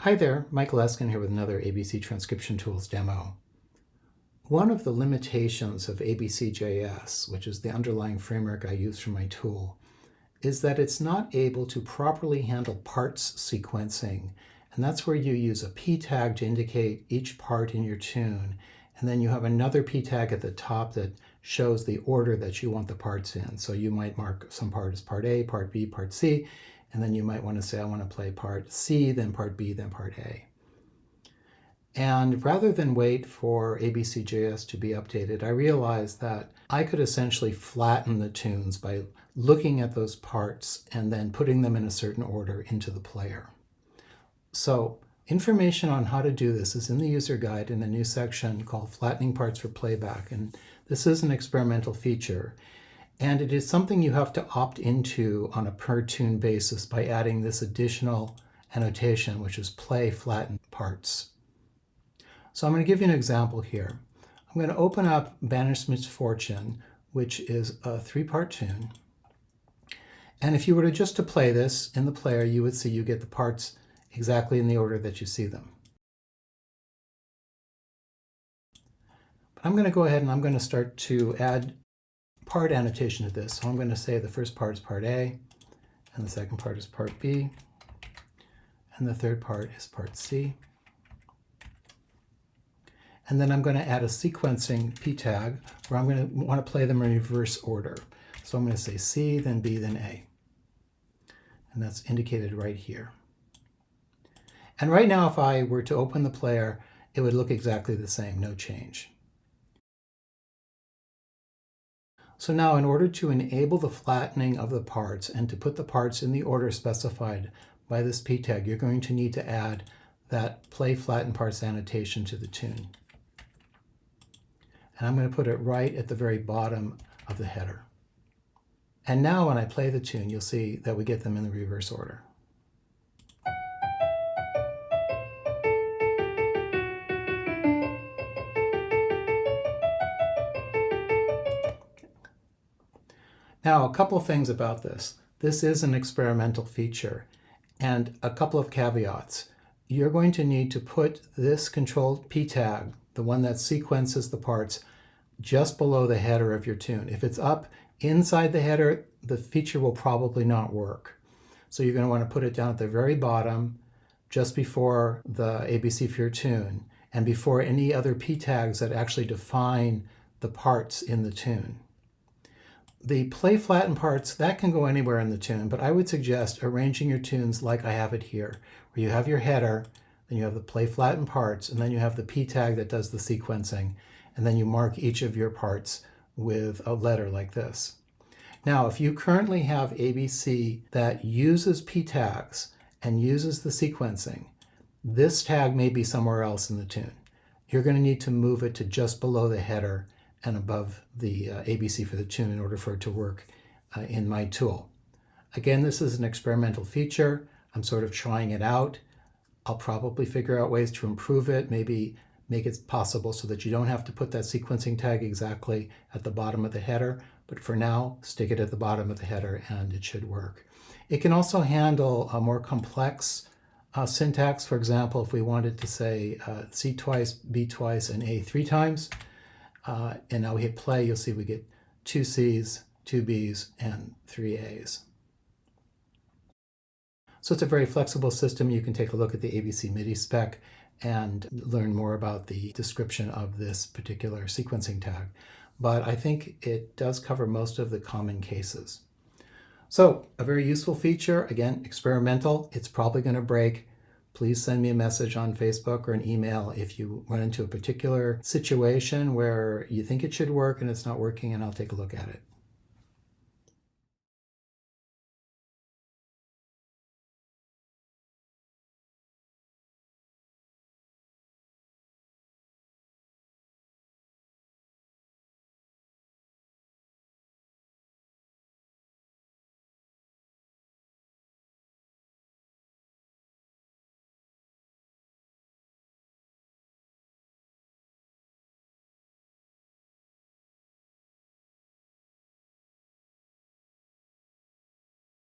Hi there, Michael Eskin here with another ABC Transcription Tools demo. One of the limitations of abcjs, which is the underlying framework I use for my tool, is that it's not able to properly handle parts sequencing. And that's where you use a p tag to indicate each part in your tune. And then you have another p tag at the top that shows the order that you want the parts in. So you might mark some part as part A, part B, part C, and then you might want to say, I want to play part C, then part B, then part A. And rather than wait for abcjs to be updated, I realized that I could essentially flatten the tunes by looking at those parts and then putting them in a certain order into the player. So information on how to do this is in the user guide in a new section called Flattening Parts for Playback. And this is an experimental feature. And it is something you have to opt into on a per tune basis by adding this additional annotation, which is play flatten parts. So I'm going to give you an example here. I'm going to open up Banished Misfortune, which is a 3-part tune. And if you were just to play this in the player, you would see you get the parts exactly in the order that you see them. But I'm going to go ahead and I'm going to start to add part annotation to this. So I'm going to say the first part is part A, and the second part is part B, and the third part is part C. And then I'm going to add a sequencing p tag where I'm going to want to play them in reverse order. So I'm going to say C, then B, then A. And that's indicated right here. And right now, if I were to open the player, it would look exactly the same, no change. So now in order to enable the flattening of the parts and to put the parts in the order specified by this p tag, you're going to need to add that play flatten parts annotation to the tune. And I'm going to put it right at the very bottom of the header. And now when I play the tune, you'll see that we get them in the reverse order. Now, a couple of things about this. This is an experimental feature, and a couple of caveats. You're going to need to put this control p tag, the one that sequences the parts, just below the header of your tune. If it's up inside the header, the feature will probably not work. So you're going to want to put it down at the very bottom, just before the ABC for your tune, and before any other p tags that actually define the parts in the tune. The play flatten parts, that can go anywhere in the tune, but I would suggest arranging your tunes like I have it here, where you have your header, then you have the play flatten parts, and then you have the p tag that does the sequencing, and then you mark each of your parts with a letter like this. Now, if you currently have ABC that uses p tags and uses the sequencing, this tag may be somewhere else in the tune. You're going to need to move it to just below the header and above the ABC for the tune in order for it to work in my tool. Again, this is an experimental feature. I'm sort of trying it out. I'll probably figure out ways to improve it, maybe make it possible so that you don't have to put that sequencing tag exactly at the bottom of the header. But for now, stick it at the bottom of the header and it should work. It can also handle a more complex syntax. For example, if we wanted to say C twice, B twice, and A 3 times, and now we hit play, you'll see we get 2 C's, 2 B's, and 3 A's. So it's a very flexible system. You can take a look at the ABC MIDI spec and learn more about the description of this particular sequencing tag. But I think it does cover most of the common cases. So a very useful feature, again, experimental. It's probably going to break. Please send me a message on Facebook or an email if you run into a particular situation where you think it should work and it's not working, and I'll take a look at it.